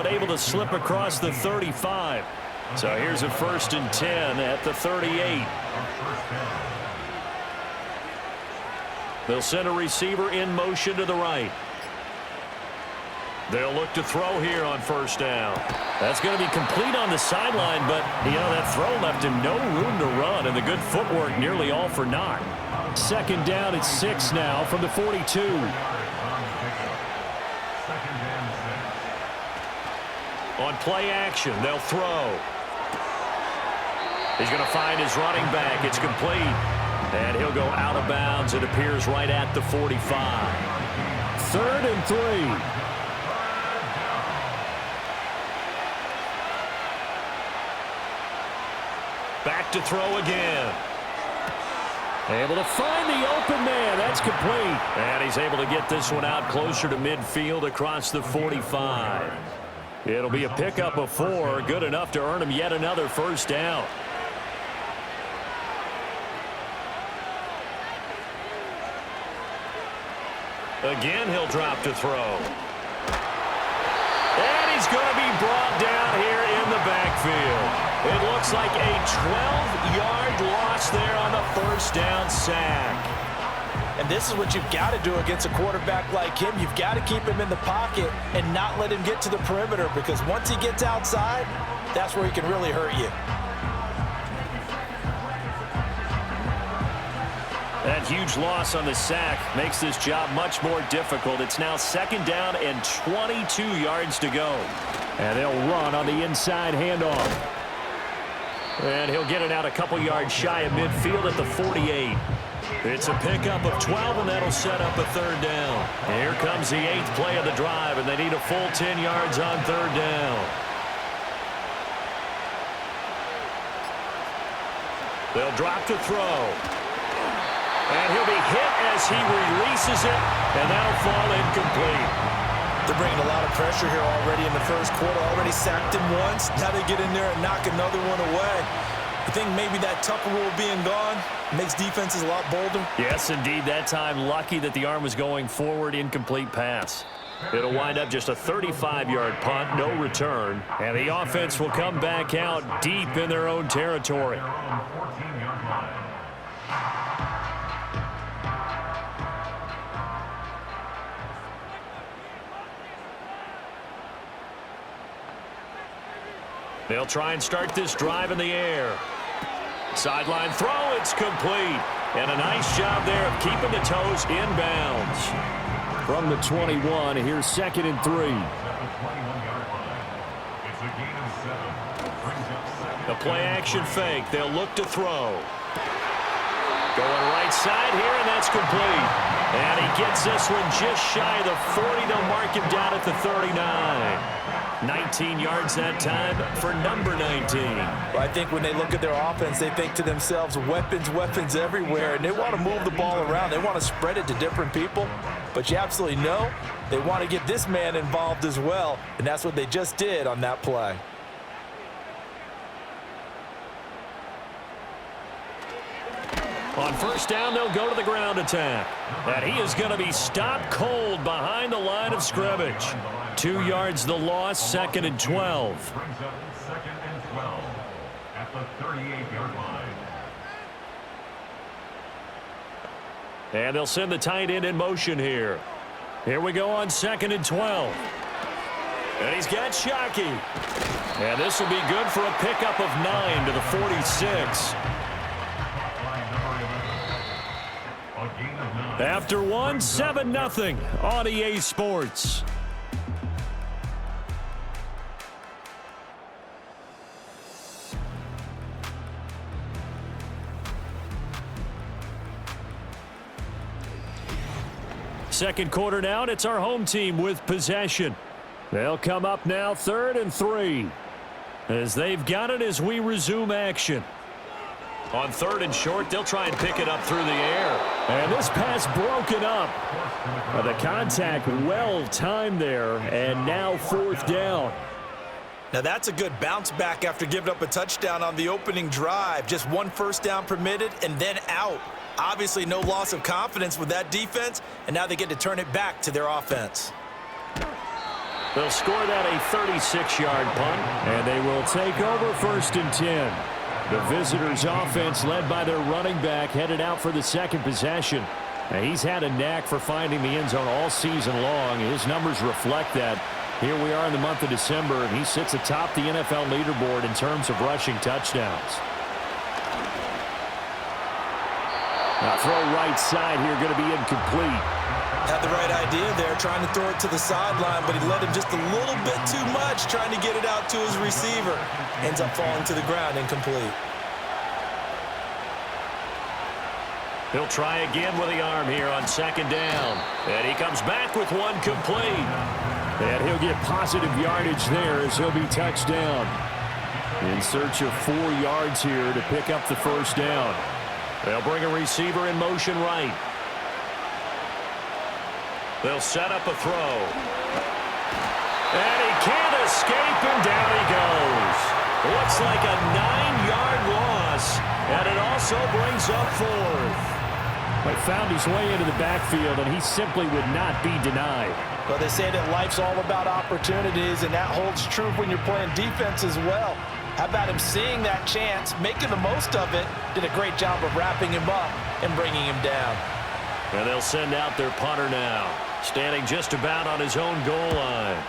but able to slip across the 35. So here's a 1st and 10 at the 38. They'll send a receiver in motion to the right. They'll look to throw here on 1st down. That's going to be complete on the sideline, but, that throw left him no room to run, and the good footwork nearly all for naught. 2nd down at 6 now from the 42. On play action, they'll throw. He's going to find his running back. It's complete. And he'll go out of bounds. It appears right at the 45. 3rd and 3. Back to throw again. Able to find the open man. That's complete. And he's able to get this one out closer to midfield across the 45. It'll be a pickup of 4. Good enough to earn him yet another 1st down. Again, he'll drop to throw. And he's going to be brought down here in the backfield. It looks like a 12-yard loss there on the 1st down sack. And this is what you've got to do against a quarterback like him. You've got to keep him in the pocket and not let him get to the perimeter, because once he gets outside, that's where he can really hurt you. That huge loss on the sack makes this job much more difficult. It's now 2nd down and 22 yards to go. And they'll run on the inside handoff. And he'll get it out a couple yards shy of midfield at the 48. It's a pickup of 12, and that'll set up a 3rd down. Here comes the 8th play of the drive, and they need a full 10 yards on 3rd down. They'll drop to throw. And he'll be hit as he releases it, and that'll fall incomplete. They're bringing a lot of pressure here already in the 1st quarter. Already sacked him once. Now they get in there and knock another one away. I think maybe that Tucker rule being gone makes defenses a lot bolder. Yes, indeed. That time, lucky that the arm was going forward. Incomplete pass. It'll wind up just a 35-yard punt, no return. And the offense will come back out deep in their own territory. They'll try and start this drive in the air. Sideline throw, it's complete. And a nice job there of keeping the toes inbounds. From the 21, here's 2nd and 3. A play-action fake. They'll look to throw. Going right side here, and that's complete. And he gets this one just shy of the 40. They'll mark him down at the 39. 19 yards that time for number 19. Well, I think when they look at their offense, they think to themselves, weapons, weapons everywhere, and they want to move the ball around. They want to spread it to different people, but you absolutely know they want to get this man involved as well, and that's what they just did on that play. On 1st down, they'll go to the ground attack. And he is going to be stopped cold behind the line of scrimmage. 2 yards the loss, 2nd and 12. Brings up 2nd and 12 at the 38-yard line. And they'll send the tight end in motion here. Here we go on 2nd and 12. And he's got Shockey. And this will be good for a pickup of 9 to the 46. After one, 7-0 on EA Sports. Second quarter now, and it's our home team with possession. They'll come up now 3rd and 3. As they've got it as we resume action. On 3rd and short, they'll try and pick it up through the air. And this pass broken up. The contact well timed there, and now 4th down. Now that's a good bounce back after giving up a touchdown on the opening drive. Just 1 first down permitted and then out. Obviously no loss of confidence with that defense, and now they get to turn it back to their offense. They'll score that a 36-yard punt, and they will take over 1st and 10. The visitors' offense led by their running back headed out for the second possession. Now, he's had a knack for finding the end zone all season long. His numbers reflect that. Here we are in the month of December, and he sits atop the NFL leaderboard in terms of rushing touchdowns. Now, throw right side here, going to be incomplete. Had the right idea there, trying to throw it to the sideline, but he let him just a little bit too much, trying to get it out to his receiver. Ends up falling to the ground, incomplete. He'll try again with the arm here on 2nd down. And he comes back with one complete. And he'll get positive yardage there as he'll be touched down. In search of 4 yards here to pick up the 1st down. They'll bring a receiver in motion right. They'll set up a throw. And he can't escape, and down he goes. Looks like a 9-yard loss, and it also brings up 4th. But found his way into the backfield, and he simply would not be denied. Well, they say that life's all about opportunities, and that holds true when you're playing defense as well. How about him seeing that chance, making the most of it, did a great job of wrapping him up and bringing him down. And they'll send out their punter now, standing just about on his own goal line.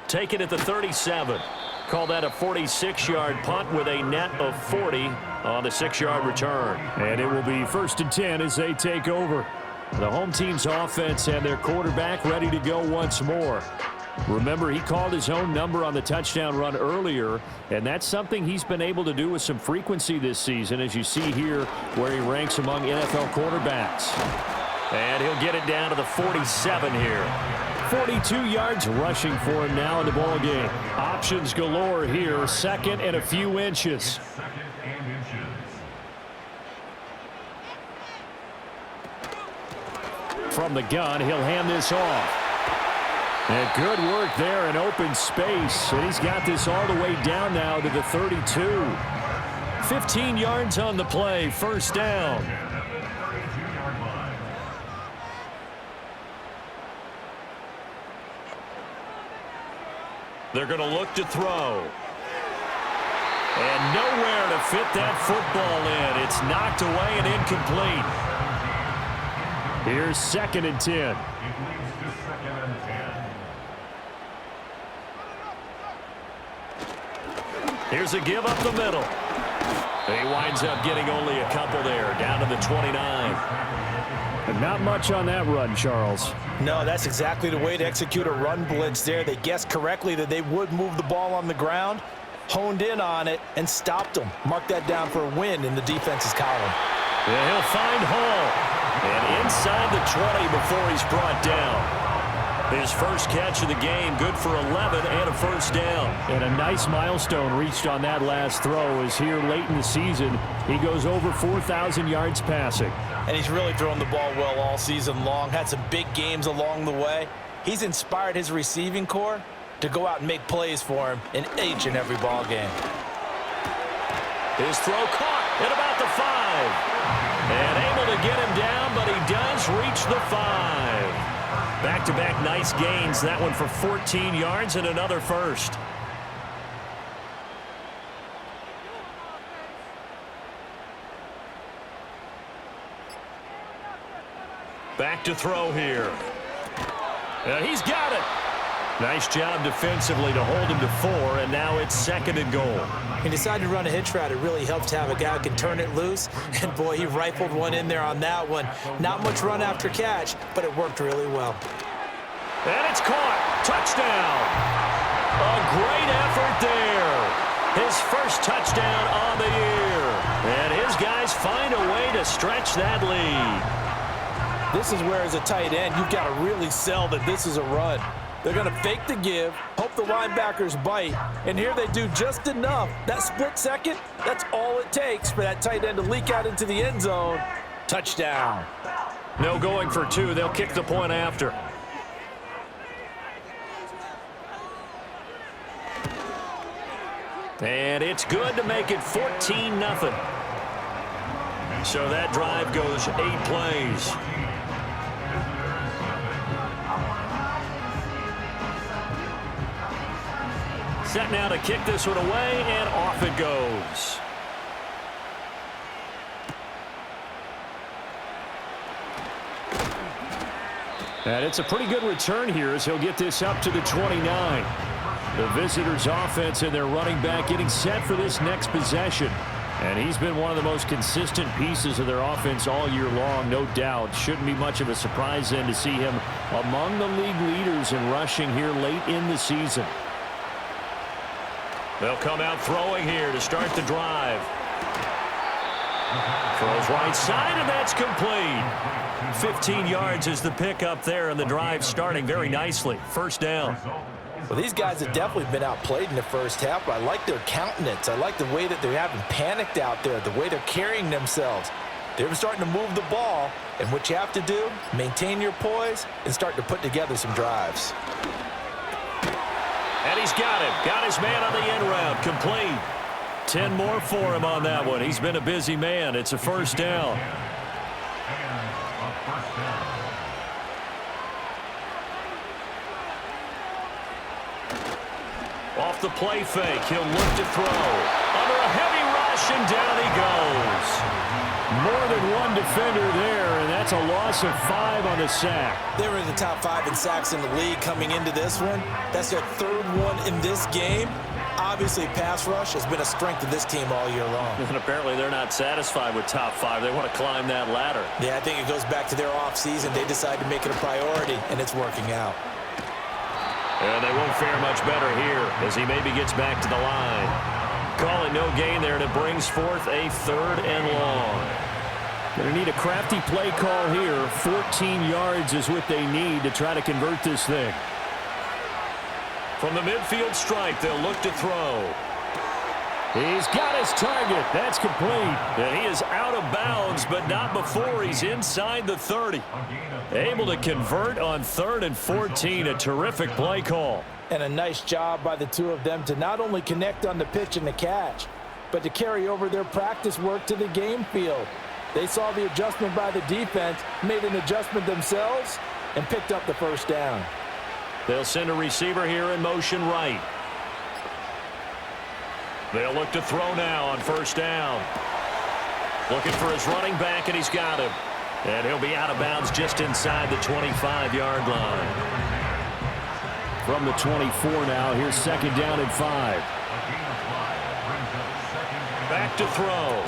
Take it at the 37. Call that a 46-yard punt with a net of 40 on the 6-yard return. And it will be 1st and 10 as they take over. The home team's offense and their quarterback ready to go once more. Remember, he called his own number on the touchdown run earlier, and that's something he's been able to do with some frequency this season, as you see here where he ranks among NFL quarterbacks. And he'll get it down to the 47 here. 42 yards rushing for him now in the ball game. Options galore here, 2nd and a few inches. From the gun, he'll hand this off. And good work there in open space. And he's got this all the way down now to the 32. 15 yards on the play, 1st down. They're going to look to throw. And nowhere to fit that football in. It's knocked away and incomplete. Here's 2nd and 10. Here's a give up the middle. He winds up getting only a couple there, down to the 29. And not much on that run, Charles. No, that's exactly the way to execute a run blitz there. They guessed correctly that they would move the ball on the ground, honed in on it, and stopped them. Mark that down for a win in the defense's column. Yeah, he'll find Hall. And inside the 20 before he's brought down. His first catch of the game, good for 11 and a 1st down. And a nice milestone reached on that last throw as here late in the season, he goes over 4,000 yards passing. And he's really thrown the ball well all season long, had some big games along the way. He's inspired his receiving corps to go out and make plays for him in each and every ball game. His throw caught at about the 5. And able to get him down, but he does reach the 5. Back-to-back nice gains. That one for 14 yards and another 1st. Back to throw here. And he's got it. Nice job defensively to hold him to 4, and now it's 2nd and goal. He decided to run a hitch route. It really helps to have a guy who can turn it loose. And, boy, he rifled one in there on that one. Not much run after catch, but it worked really well. And it's caught. Touchdown. A great effort there. His first touchdown on the year. And his guys find a way to stretch that lead. This is where, as a tight end, you've got to really sell that this is a run. They're going to fake the give, hope the linebackers bite, and here they do just enough. That split second, that's all it takes for that tight end to leak out into the end zone. Touchdown. No going for 2. They'll kick the point after. And it's good to make it 14-0. So that drive goes 8 plays. Set now to kick this one away, and off it goes. And it's a pretty good return here as he'll get this up to the 29. The visitors' offense and their running back getting set for this next possession. And he's been one of the most consistent pieces of their offense all year long, no doubt. Shouldn't be much of a surprise then to see him among the league leaders in rushing here late in the season. They'll come out throwing here to start the drive. Throws right side, and that's complete. 15 yards is the pickup there, and the drive starting very nicely. First down. Well, these guys have definitely been outplayed in the first half, but I like their countenance. I like the way that they haven't panicked out there, the way they're carrying themselves. They're starting to move the ball, and what you have to do, maintain your poise and start to put together some drives. And he's got him. Got his man on the end route. Complete. 10 more for him on that one. He's been a busy man. It's a first down. Off the play fake, he'll look to throw. Under a heavy rush, and down he goes. More than one defender there, and that's a loss of 5 on the sack. They were in the top 5 in sacks in the league coming into this one. That's their 3rd one in this game. Obviously, pass rush has been a strength of this team all year long. And apparently they're not satisfied with top 5. They want to climb that ladder. Yeah, I think it goes back to their offseason. They decided to make it a priority, and it's working out. And they won't fare much better here as he maybe gets back to the line. Calling no gain there, and it brings forth a 3rd and long. Going to need a crafty play call here. 14 yards is what they need to try to convert this thing. From the midfield stripe, they'll look to throw. He's got his target. That's complete. And he is out of bounds, but not before he's inside the 30. Able to convert on 3rd and 14. A terrific play call. And a nice job by the two of them to not only connect on the pitch and the catch, but to carry over their practice work to the game field. They saw the adjustment by the defense, made an adjustment themselves, and picked up the first down. They'll send a receiver here in motion right. They'll look to throw now on first down. Looking for his running back, and he's got him. And he'll be out of bounds just inside the 25-yard line. From the 24 now, here's 2nd down and 5. Back to throw.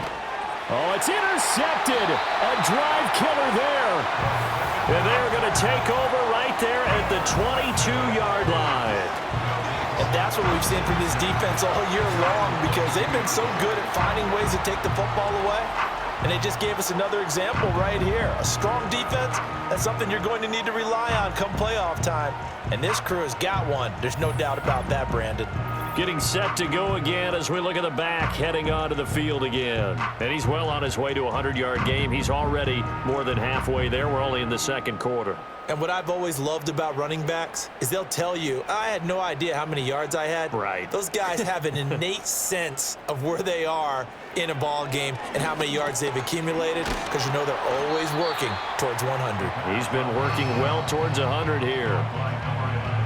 Oh, it's intercepted. A drive killer there. And they're going to take over right there at the 22-yard line. And that's what we've seen from this defense all year long, because they've been so good at finding ways to take the football away. And they just gave us another example right here. A strong defense, that's something you're going to need to rely on come playoff time. And this crew has got one. There's no doubt about that, Brandon. Getting set to go again as we look at the back, heading onto the field again. And he's well on his way to a 100-yard game. He's already more than halfway there. We're only in the 2nd quarter. And what I've always loved about running backs is they'll tell you, I had no idea how many yards I had. Right. Those guys have an innate sense of where they are in a ball game and how many yards they've accumulated, because you know they're always working towards 100. He's been working well towards 100 here.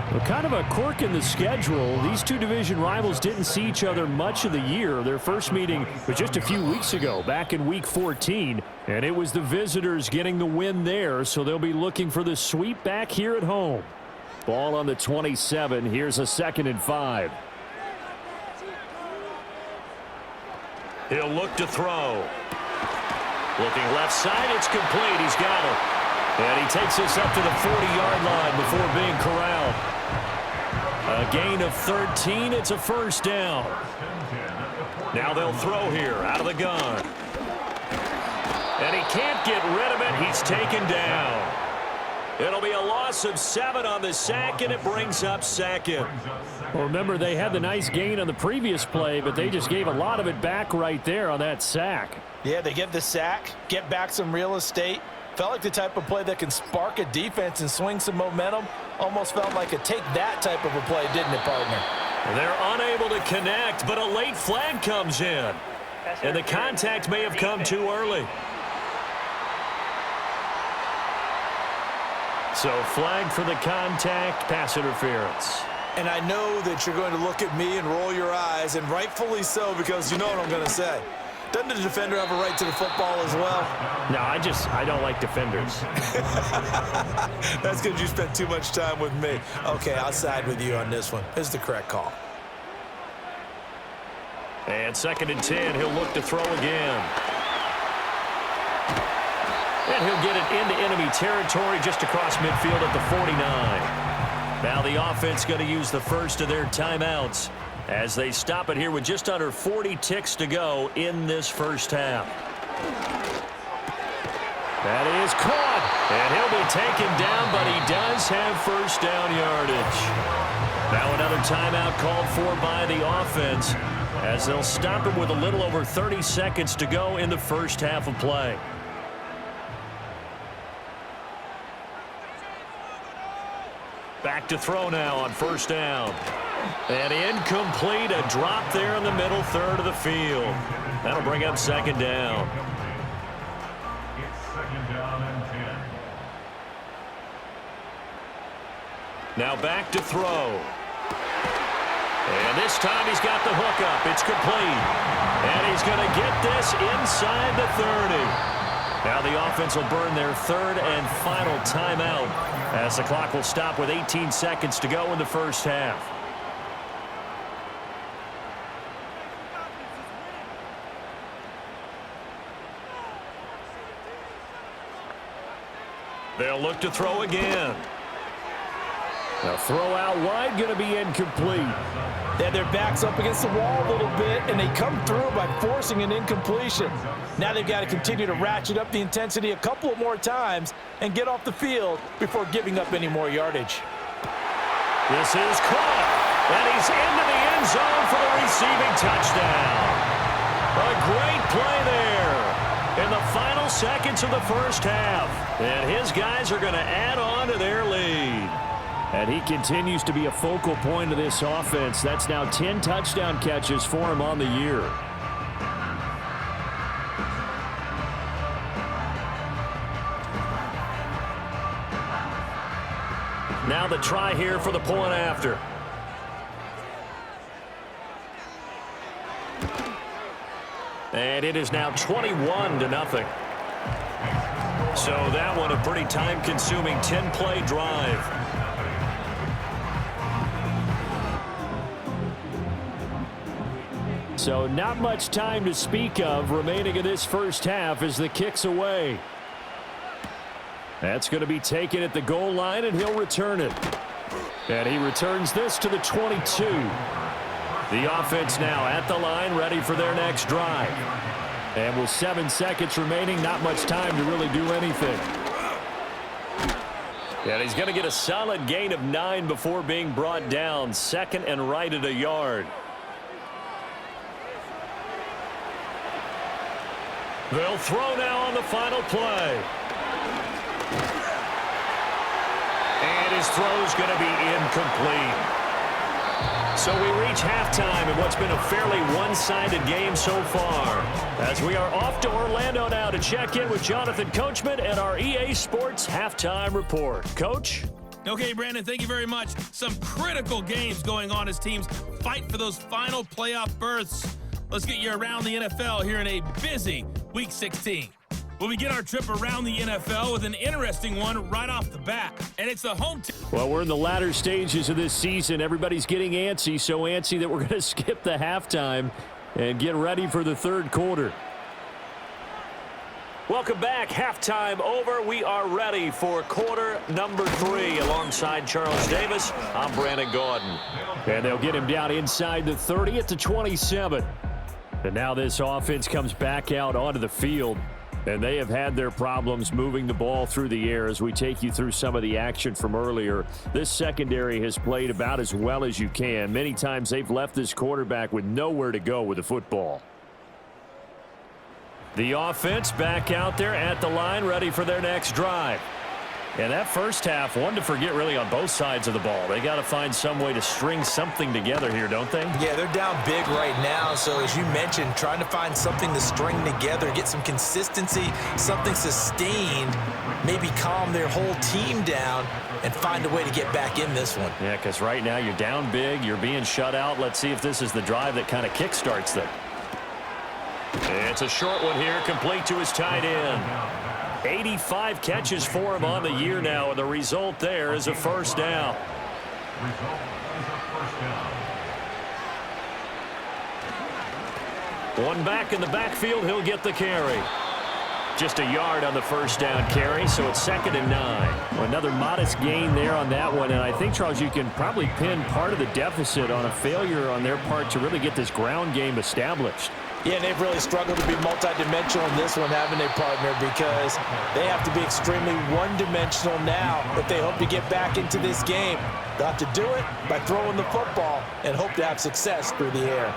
Well, kind of a quirk in the schedule. These two division rivals didn't see each other much of the year. Their first meeting was just a few weeks ago, back in Week 14, and it was the visitors getting the win there, so they'll be looking for the sweep back here at home. Ball on the 27. Here's a 2nd and 5. He'll look to throw. Looking left side, it's complete. He's got it. And he takes this up to the 40-yard line before being corralled. A gain of 13. It's a first down. Now they'll throw here out of the gun. And he can't get rid of it. He's taken down. It'll be a loss of 7 on the sack, and it brings up 2nd. Well, remember, they had the nice gain on the previous play, but they just gave a lot of it back right there on that sack. Yeah, they get the sack, get back some real estate. Felt like the type of play that can spark a defense and swing some momentum. Almost felt like a take-that type of a play, didn't it, partner? They're unable to connect, but a late flag comes in. And the contact may have come too early. So flag for the contact, pass interference. And I know that you're going to look at me and roll your eyes, and rightfully so, because you know what I'm going to say. Doesn't the defender have a right to the football as well? No, I don't like defenders. That's because you spent too much time with me. Okay, I'll side with you on this one. It's the correct call. And 2nd and 10, he'll look to throw again. And he'll get it into enemy territory just across midfield at the 49. Now the offense going to use the first of their timeouts as they stop it here with just under 40 ticks to go in this first half. That is caught, and he'll be taken down, but he does have first down yardage. Now another timeout called for by the offense as they'll stop him with a little over 30 seconds to go in the first half of play. Back to throw now on first down. And incomplete, a drop there in the middle third of the field. That'll bring up 2nd down. It's 2nd down and 10. Now back to throw. And this time he's got the hook up. It's complete. And he's going to get this inside the 30. Now the offense will burn their 3rd and final timeout as the clock will stop with 18 seconds to go in the first half. They'll look to throw again. Now throw out wide, going to be incomplete. They had their backs up against the wall a little bit, and they come through by forcing an incompletion. Now they've got to continue to ratchet up the intensity a couple of more times and get off the field before giving up any more yardage. This is caught, and he's into the end zone for the receiving touchdown. A great play there in the final seconds of the first half. And his guys are going to add on to their lead. And he continues to be a focal point of this offense. That's now 10 touchdown catches for him on the year. Now the try here for the point after. And it is now 21-0. So that one a pretty time-consuming 10-play drive. So not much time to speak of remaining in this first half as the kick's away. That's going to be taken at the goal line, and he'll return it. And he returns this to the 22. The offense now at the line, ready for their next drive. And with 7 seconds remaining, not much time to really do anything. And he's going to get a solid gain of 9 before being brought down. 2nd and right at a yard. They'll throw now on the final play. And his throw's going to be incomplete. So we reach halftime in what's been a fairly one-sided game so far. As we are off to Orlando now to check in with Jonathan Coachman and our EA Sports Halftime Report. Coach? Okay, Brandon, thank you very much. Some critical games going on as teams fight for those final playoff berths. Let's get you around the NFL here in a busy Week 16. We'll begin our trip around the NFL with an interesting one right off the bat, and it's the home team. Well, we're in the latter stages of this season. Everybody's getting antsy, so antsy that we're going to skip the halftime and get ready for the third quarter. Welcome back. Halftime over. We are ready for quarter number 3. Alongside Charles Davis, I'm Brandon Gaudin. And they'll get him down inside the 30 at the 27. And now this offense comes back out onto the field. And they have had their problems moving the ball through the air as we take you through some of the action from earlier. This secondary has played about as well as you can. Many times they've left this quarterback with nowhere to go with the football. The offense back out there at the line, ready for their next drive. And that first half, one to forget really on both sides of the ball. They got to find some way to string something together here, don't they? Yeah, they're down big right now. So as you mentioned, trying to find something to string together, get some consistency, something sustained, maybe calm their whole team down and find a way to get back in this one. Yeah, because right now you're down big, you're being shut out. Let's see if this is the drive that kind of kickstarts them. It's a short one here, complete to his tight end. 85 catches for him on the year now, and the result there is a first down. One back in the backfield, he'll get the carry. Just a yard on the first down carry, so it's 2nd and 9. Well, another modest gain there on that one, and I think, Charles, you can probably pin part of the deficit on a failure on their part to really get this ground game established. Yeah, and they've really struggled to be multidimensional in this one, haven't they, partner? Because they have to be extremely one-dimensional now if they hope to get back into this game. They'll have to do it by throwing the football and hope to have success through the air.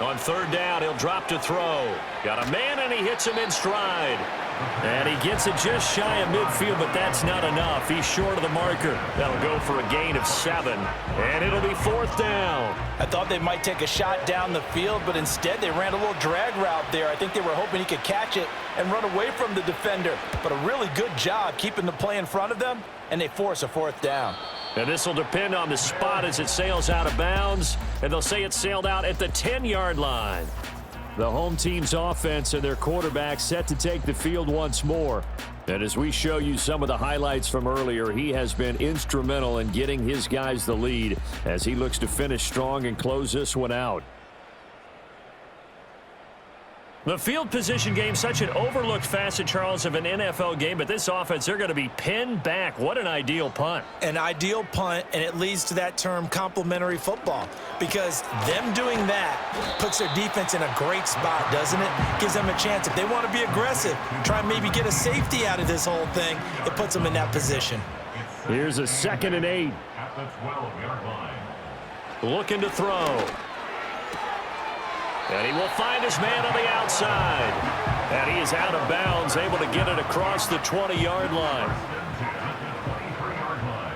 On 3rd down, he'll drop to throw. Got a man, and he hits him in stride. And he gets it just shy of midfield, but that's not enough. He's short of the marker. That'll go for a gain of 7. And it'll be 4th down. I thought they might take a shot down the field, but instead they ran a little drag route there. I think they were hoping he could catch it and run away from the defender. But a really good job keeping the play in front of them, and they force a 4th down. And this will depend on the spot as it sails out of bounds. And they'll say it sailed out at the 10-yard line. The home team's offense and their quarterback set to take the field once more. And as we show you some of the highlights from earlier, he has been instrumental in getting his guys the lead as he looks to finish strong and close this one out. The field position game, such an overlooked facet, Charles, of an NFL game, but this offense, they're going to be pinned back. What an ideal punt. An ideal punt, and it leads to that term complementary football, because them doing that puts their defense in a great spot, doesn't it? Gives them a chance. If they want to be aggressive, try and maybe get a safety out of this whole thing, it puts them in that position. Here's a 2nd and 8. At the 12-yard line. Looking to throw. And he will find his man on the outside. And he is out of bounds, able to get it across the 20-yard line. 23-yard line.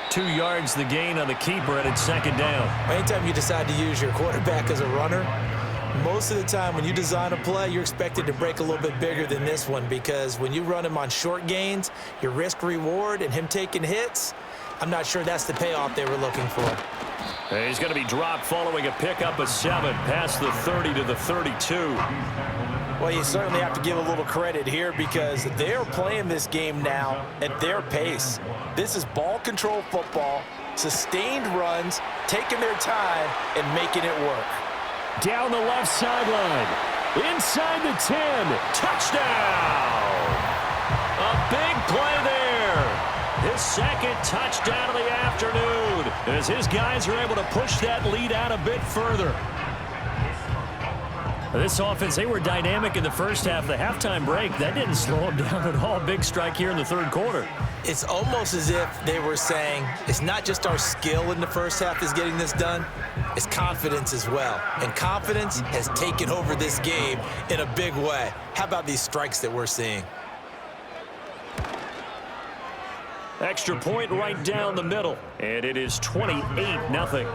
2 yards the gain on the keeper, and it's 2nd down. Anytime you decide to use your quarterback as a runner, most of the time when you design a play, you're expected to break a little bit bigger than this one, because when you run him on short gains, your risk reward and him taking hits, I'm not sure that's the payoff they were looking for. And he's going to be dropped following a pickup of 7 past the 30 to the 32. Well, you certainly have to give a little credit here, because they're playing this game now at their pace. This is ball control football, sustained runs, taking their time and making it work. Down the left sideline. Inside the 10. Touchdown! A big play there. His 2nd touchdown of the afternoon as his guys are able to push that lead out a bit further. This offense, they were dynamic in the first half. The halftime break, that didn't slow them down at all. Big strike here in the 3rd quarter. It's almost as if they were saying, it's not just our skill in the first half that's getting this done, it's confidence as well. And confidence has taken over this game in a big way. How about these strikes that we're seeing? Extra point right down the middle. And it is 28-0.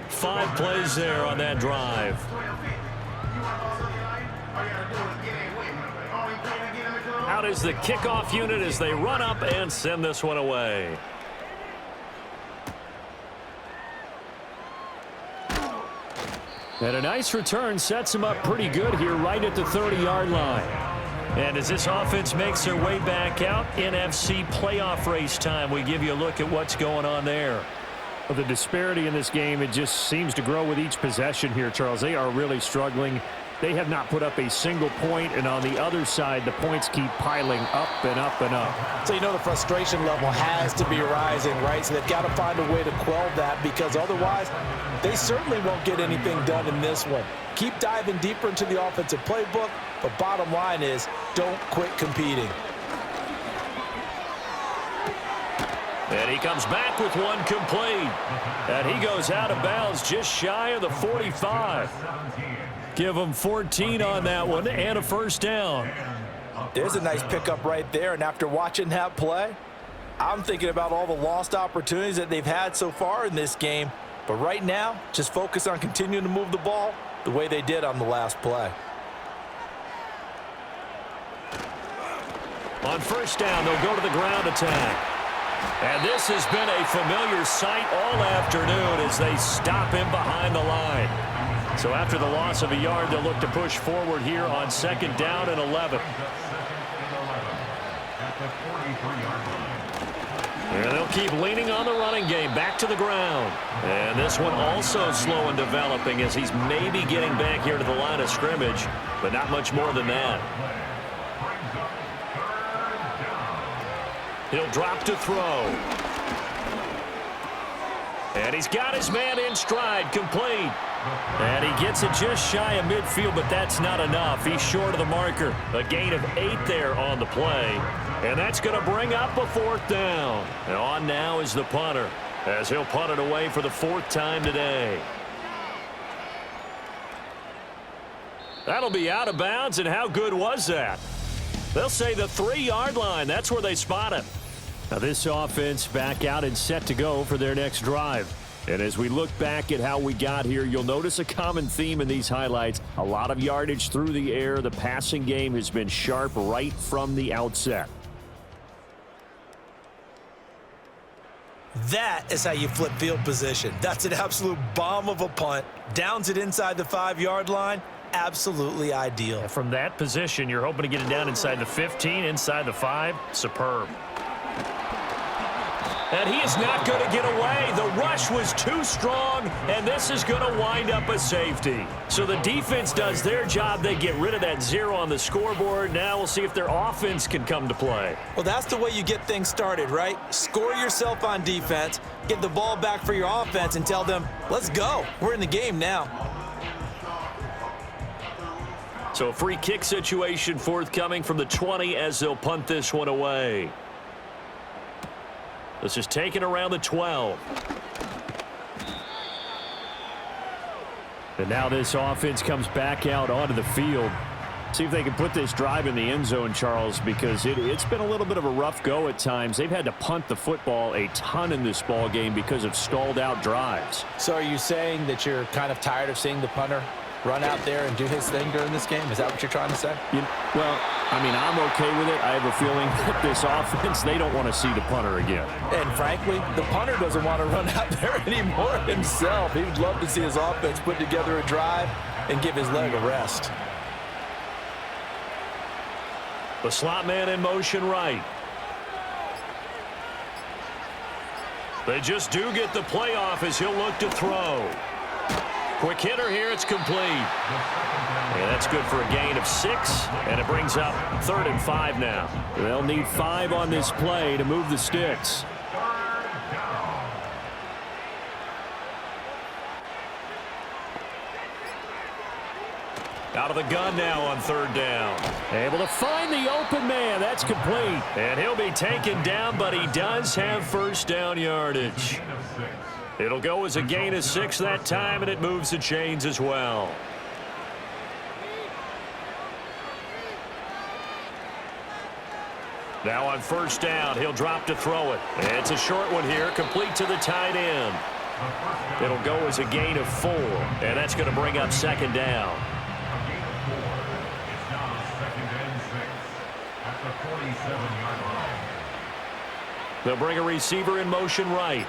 5 plays there on that drive. Out is the kickoff unit as they run up and send this one away. And a nice return sets them up pretty good here right at the 30-yard line. And as this offense makes their way back out, NFC playoff race time, we give you a look at what's going on there. Well, the disparity in this game, it just seems to grow with each possession here, Charles. They are really struggling. They have not put up a single point, and on the other side, the points keep piling up and up and up. So you know the frustration level has to be rising, right? So they've got to find a way to quell that, because otherwise they certainly won't get anything done in this one. Keep diving deeper into the offensive playbook, but bottom line is don't quit competing. And he comes back with one complete. And he goes out of bounds just shy of the 45. Give him 14 on that one and a first down. There's a nice pickup right there, and after watching that play, I'm thinking about all the lost opportunities that they've had so far in this game. But right now, just focus on continuing to move the ball the way they did on the last play. On first down, they'll go to the ground attack. And this has been a familiar sight all afternoon as they stop him behind the line. So after the loss of a yard, they'll look to push forward here on second down and 11. And they'll keep leaning on the running game back to the ground. And this one also slow in developing as he's maybe getting back here to the line of scrimmage, but not much more than that. He'll drop to throw. And he's got his man in stride, complete. And he gets it just shy of midfield, but that's not enough. He's short of the marker. A gain of 8 there on the play. And that's going to bring up a fourth down. And on now is the punter, as he'll punt it away for the 4th time today. That'll be out of bounds, and how good was that? They'll say the 3-yard line. That's where they spot it. Now this offense back out and set to go for their next drive. And as we look back at how we got here, you'll notice a common theme in these highlights. A lot of yardage through the air. The passing game has been sharp right from the outset. That is how you flip field position. That's an absolute bomb of a punt. Downs it inside the 5-yard line. Absolutely ideal. From that position, you're hoping to get it down inside the 15, inside the 5. Superb. And he is not going to get away. The rush was too strong, and this is going to wind up a safety. So the defense does their job. They get rid of that 0 on the scoreboard. Now we'll see if their offense can come to play. Well, that's the way you get things started, right? Score yourself on defense, get the ball back for your offense, and tell them, let's go. We're in the game now. So a free kick situation forthcoming from the 20 as they'll punt this one away. This is taken around the 12. And now this offense comes back out onto the field. See if they can put this drive in the end zone, Charles, because it's been a little bit of a rough go at times. They've had to punt the football a ton in this ball game because of stalled out drives. So are you saying that you're kind of tired of seeing the punter run out there and do his thing during this game? Is that what you're trying to say? Well, I mean, I'm okay with it. I have a feeling that this offense, they don't want to see the punter again. And frankly, the punter doesn't want to run out there anymore himself. He would love to see his offense put together a drive and give his leg a rest. The slot man in motion right. They just do get the play off as he'll look to throw. Quick hitter here, it's complete. And that's good for a gain of 6, and it brings up 3rd and 5 now. They'll need 5 on this play to move the sticks. Out of the gun now on 3rd down. Able to find the open man. That's complete. And he'll be taken down, but he does have first down yardage. It'll go as a gain of 6 that time, and it moves the chains as well. Now on first down, he'll drop to throw it. It's a short one here, complete to the tight end. It'll go as a gain of 4, and that's going to bring up 2nd down. It's now 2nd and 6 at the 47-yard line. They'll bring a receiver in motion right.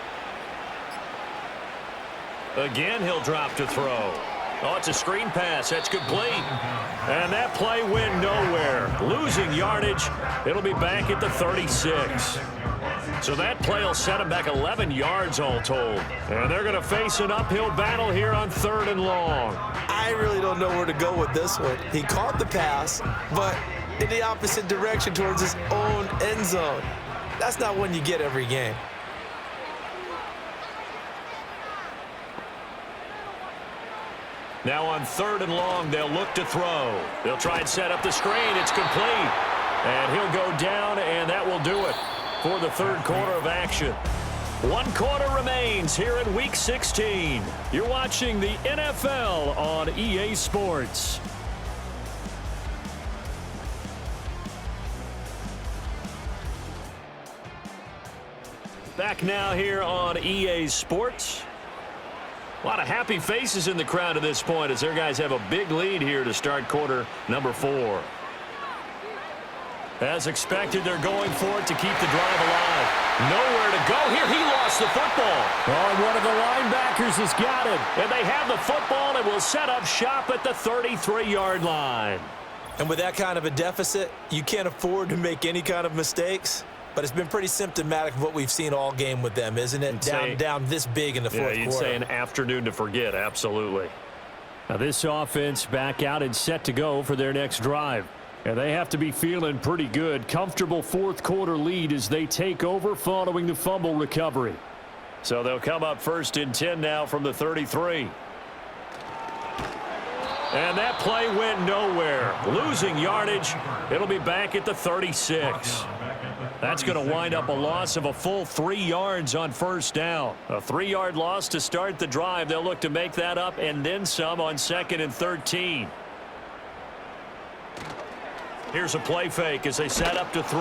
Again, he'll drop to throw. Oh, it's a screen pass. That's complete. And that play went nowhere. Losing yardage. It'll be back at the 36. So that play will set him back 11 yards all told. And they're going to face an uphill battle here on 3rd and long. I really don't know where to go with this one. He caught the pass, but in the opposite direction towards his own end zone. That's not one you get every game. Now on 3rd and long, they'll look to throw. They'll try and set up the screen. It's complete. And he'll go down, and that will do it. for the third quarter of action. 1 quarter remains here in Week 16. You're watching the NFL on EA Sports. Back now here on EA Sports. A lot of happy faces in the crowd at this point as their guys have a big lead here to start quarter number 4. As expected, they're going for it to keep the drive alive. Nowhere to go here. He lost the football. Oh, and one of the linebackers has got it. And they have the football and will set up shop at the 33-yard line. And with that kind of a deficit, you can't afford to make any kind of mistakes. But it's been pretty symptomatic of what we've seen all game with them, isn't it? Down this big in the fourth quarter. You'd say an afternoon to forget, absolutely. Now this offense back out and set to go for their next drive. And they have to be feeling pretty good. Comfortable fourth quarter lead as they take over following the fumble recovery. So they'll come up 1st and 10 now from the 33. And that play went nowhere. Losing yardage. It'll be back at the 36. That's going to wind up a loss of a full 3 yards on 1st down. A 3-yard loss to start the drive. They'll look to make that up and then some on 2nd and 13. Here's a play fake as they set up to throw.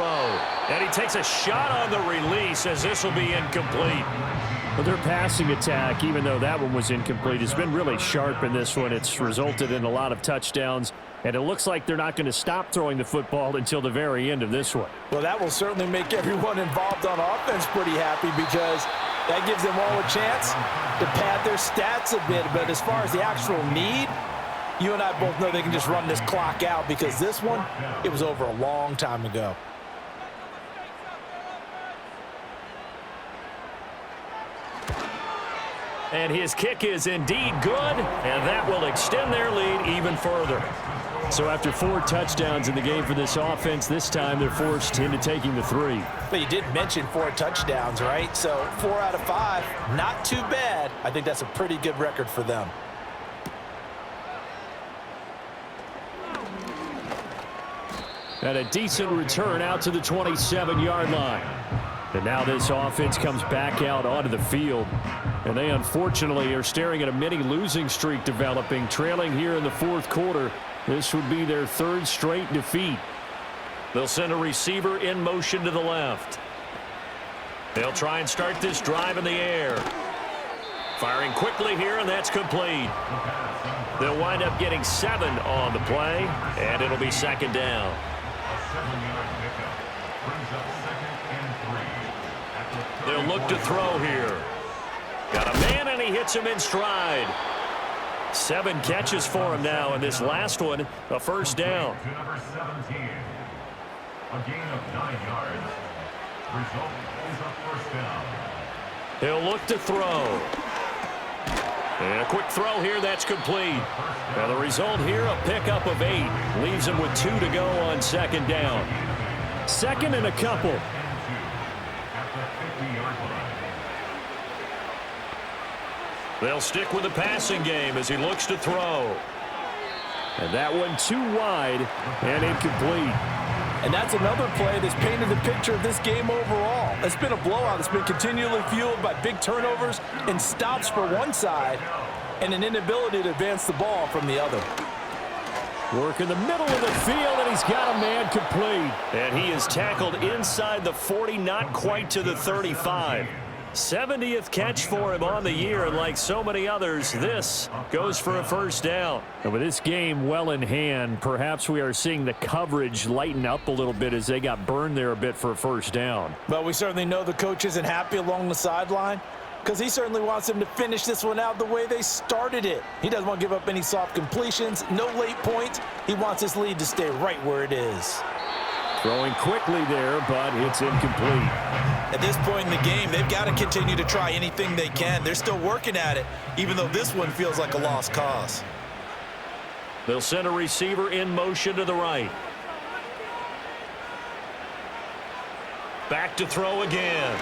And he takes a shot on the release as this will be incomplete. Well, their passing attack, even though that one was incomplete, has been really sharp in this one. It's resulted in a lot of touchdowns. And it looks like they're not going to stop throwing the football until the very end of this one. Well, that will certainly make everyone involved on offense pretty happy because that gives them all a chance to pad their stats a bit. But as far as the actual need, you and I both know they can just run this clock out because this one, it was over a long time ago. And his kick is indeed good, and that will extend their lead even further. So after 4 touchdowns in the game for this offense, this time they're forced into taking the 3. But you did mention 4 touchdowns, right? So 4 out of 5, not too bad. I think that's a pretty good record for them. And a decent return out to the 27-yard line. And now this offense comes back out onto the field. And they unfortunately are staring at a mini losing streak developing, trailing here in the 4th quarter. This would be their 3rd straight defeat. They'll send a receiver in motion to the left. They'll try and start this drive in the air. Firing quickly here, and that's complete. They'll wind up getting 7 on the play, and it'll be 2nd down. A 7-yard pickup brings up 2nd and 3. They'll look to throw here. Got a man, and he hits him in stride. 7 catches for him now, and this last one, a 1st down. To number 17. A gain of 9 yards. Result is a 1st down. He'll look to throw. And a quick throw here, that's complete. Now the result here, a pickup of 8. Leaves him with 2 to go on 2nd down. 2nd and a couple. At the 50-yard line. They'll stick with the passing game as he looks to throw. And that one too wide and incomplete. And that's another play that's painted the picture of this game overall. It's been a blowout. It's been continually fueled by big turnovers and stops for one side and an inability to advance the ball from the other. Work in the middle of the field, and he's got a man complete. And he is tackled inside the 40, not quite to the 35. 70th catch for him on the year, and like so many others, this goes for a 1st down. And with this game well in hand, perhaps we are seeing the coverage lighten up a little bit as they got burned there a bit for a 1st down. But we certainly know the coach isn't happy along the sideline because he certainly wants them to finish this one out the way they started it. He doesn't want to give up any soft completions, no late points. He wants his lead to stay right where it is. Throwing quickly there, but it's incomplete. At this point in the game, they've got to continue to try anything they can. They're still working at it, even though this one feels like a lost cause. They'll send a receiver in motion to the right. Back to throw again.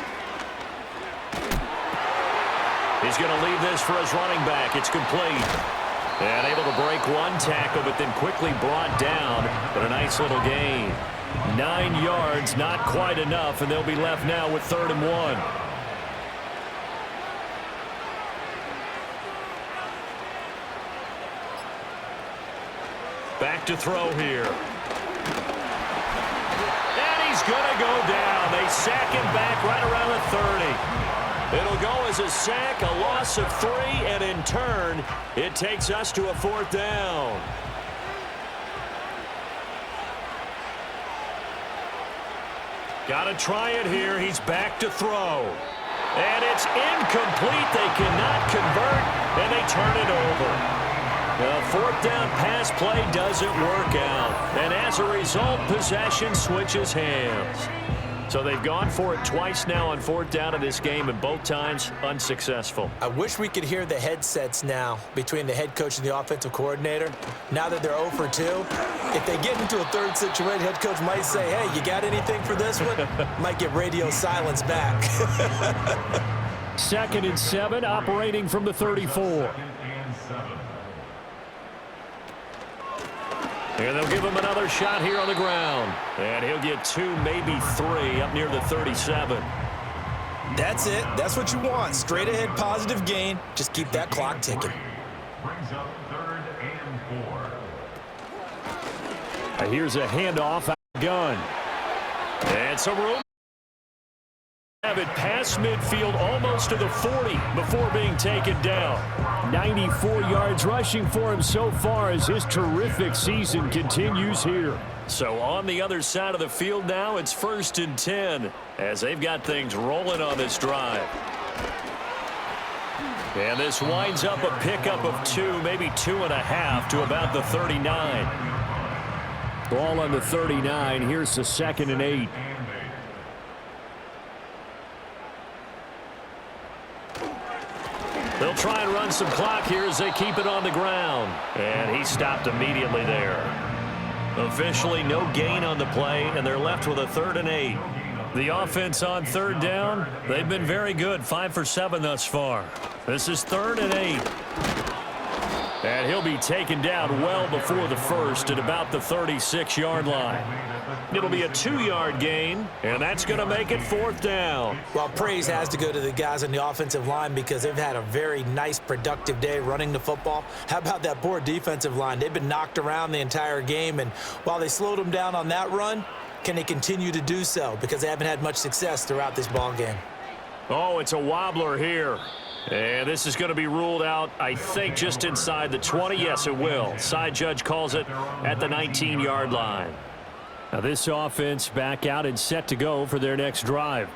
He's going to leave this for his running back. It's complete. And able to break one tackle, but then quickly brought down. But a nice little gain. 9 yards, not quite enough, and they'll be left now with 3rd and 1. Back to throw here. And he's going to go down. They sack him back right around the 30. It'll go as a sack, a loss of 3, and in turn, it takes us to a 4th down. Got to try it here. He's back to throw. And it's incomplete. They cannot convert, and they turn it over. The 4th down pass play doesn't work out. And as a result, possession switches hands. So they've gone for it twice now on 4th down in this game, and both times unsuccessful. I wish we could hear the headsets now between the head coach and the offensive coordinator. Now that they're 0 for 2, if they get into a 3rd situation, head coach might say, hey, you got anything for this one? Might get radio silence back. 2nd and 7, operating from the 34. And they'll give him another shot here on the ground. And he'll get 2, maybe 3 up near the 37. That's it. That's what you want. Straight ahead positive gain. Just keep that clock ticking. Brings up 3rd and 4. Here's a handoff out of the gun. And some room. Have it past midfield almost to the 40 before being taken down. 94 yards rushing for him so far as his terrific season continues here. So on the other side of the field now, it's 1st and 10 as they've got things rolling on this drive. And this winds up a pickup of 2, maybe 2.5 to about the 39. Ball on the 39. Here's the 2nd and 8. They'll try and run some clock here as they keep it on the ground. And he stopped immediately there. Officially no gain on the play, and they're left with a 3rd and 8. The offense on 3rd down, they've been very good, 5 for 7 thus far. This is 3rd and 8. And he'll be taken down well before the 1st at about the 36-yard line. It'll be a 2-yard gain, and that's going to make it 4th down. Well, praise has to go to the guys on the offensive line because they've had a very nice, productive day running the football. How about that poor defensive line? They've been knocked around the entire game, and while they slowed them down on that run, can they continue to do so? Because they haven't had much success throughout this ball game. Oh, it's a wobbler here. And this is going to be ruled out, I think, just inside the 20. Yes, it will. Side judge calls it at the 19-yard line. Now this offense back out and set to go for their next drive.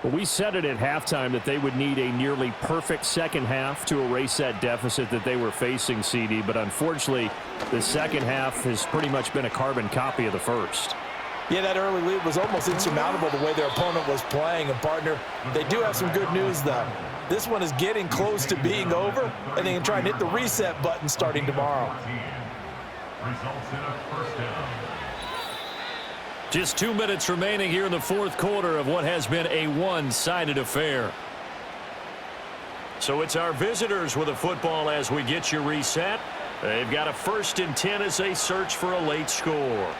Well, we said it at halftime that they would need a nearly perfect second half to erase that deficit that they were facing, CD. But unfortunately, the second half has pretty much been a carbon copy of the first. Yeah, that early lead was almost insurmountable the way their opponent was playing. And, partner, they do have some good news, though. This one is getting close to being over, and they can try and hit the reset button starting tomorrow. Results in a 1st down. Just 2 minutes remaining here in the 4th quarter of what has been a one-sided affair. So it's our visitors with a football as we get you reset. They've got a 1st and 10 as they search for a late score.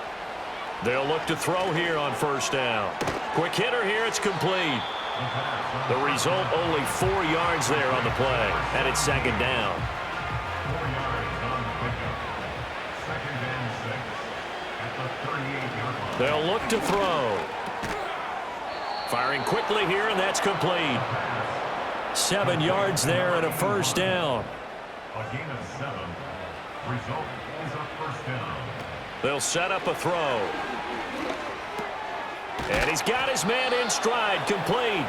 They'll look to throw here on 1st down. Quick hitter here, it's complete. The result, only 4 yards there on the play, and it's 2nd down. 4 yards on the pickup. 2nd and 6 at the 38-yard line. They'll look to throw. Firing quickly here, and that's complete. 7 yards there and a 1st down. A gain of 7. Result is a 1st down. They'll set up a throw. And he's got his man in stride, complete.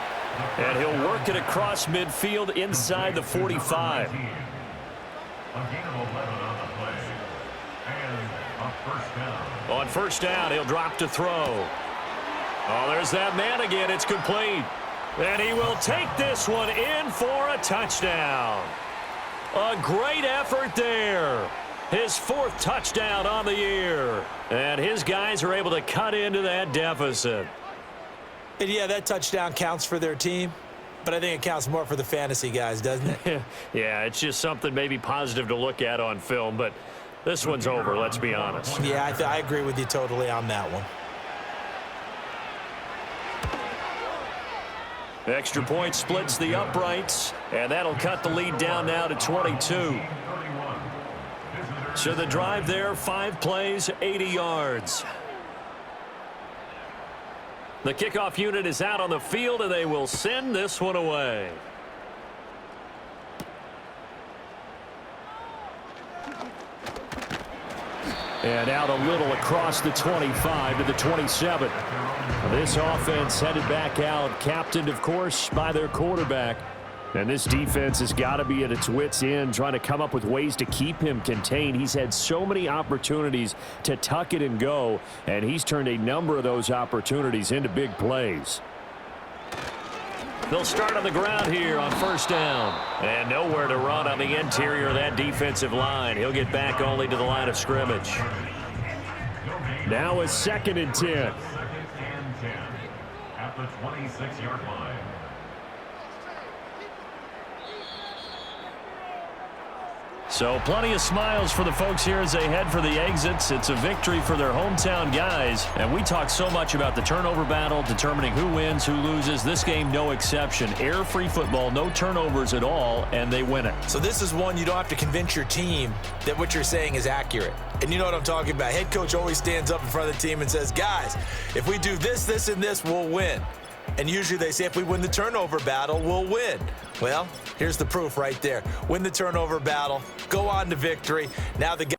And he'll work it across midfield inside the 45. A gain of 11 on the play. And a 1st down. On 1st down, he'll drop to throw. Oh, there's that man again. It's complete. And he will take this one in for a touchdown. A great effort there. His 4th touchdown on the year. And his guys are able to cut into that deficit. And yeah, that touchdown counts for their team, but I think it counts more for the fantasy guys, doesn't it? Yeah, it's just something maybe positive to look at on film, but this one's over, let's be honest. Yeah, I agree with you totally on that one. Extra point splits the uprights, and that'll cut the lead down now to 22. So the drive there, 5 plays, 80 yards. The kickoff unit is out on the field, and they will send this one away. And out a little across the 25 to the 27. This offense headed back out, captained, of course, by their quarterback. And this defense has got to be at its wits' end, trying to come up with ways to keep him contained. He's had so many opportunities to tuck it and go, and he's turned a number of those opportunities into big plays. They'll start on the ground here on first down. And nowhere to run on the interior of that defensive line. He'll get back only to the line of scrimmage. Now a 2nd and 10. 2nd and 10 at the 26-yard line. So plenty of smiles for the folks here as they head for the exits. It's a victory for their hometown guys. And we talk so much about the turnover battle, determining who wins, who loses. This game, no exception. Error-free football, no turnovers at all, and they win it. So this is one you don't have to convince your team that what you're saying is accurate. And you know what I'm talking about. Head coach always stands up in front of the team and says, guys, if we do this, this, and this, we'll win. And usually they say if we win the turnover battle, we'll win. Well, here's the proof right there. Win the turnover battle, go on to victory. Now the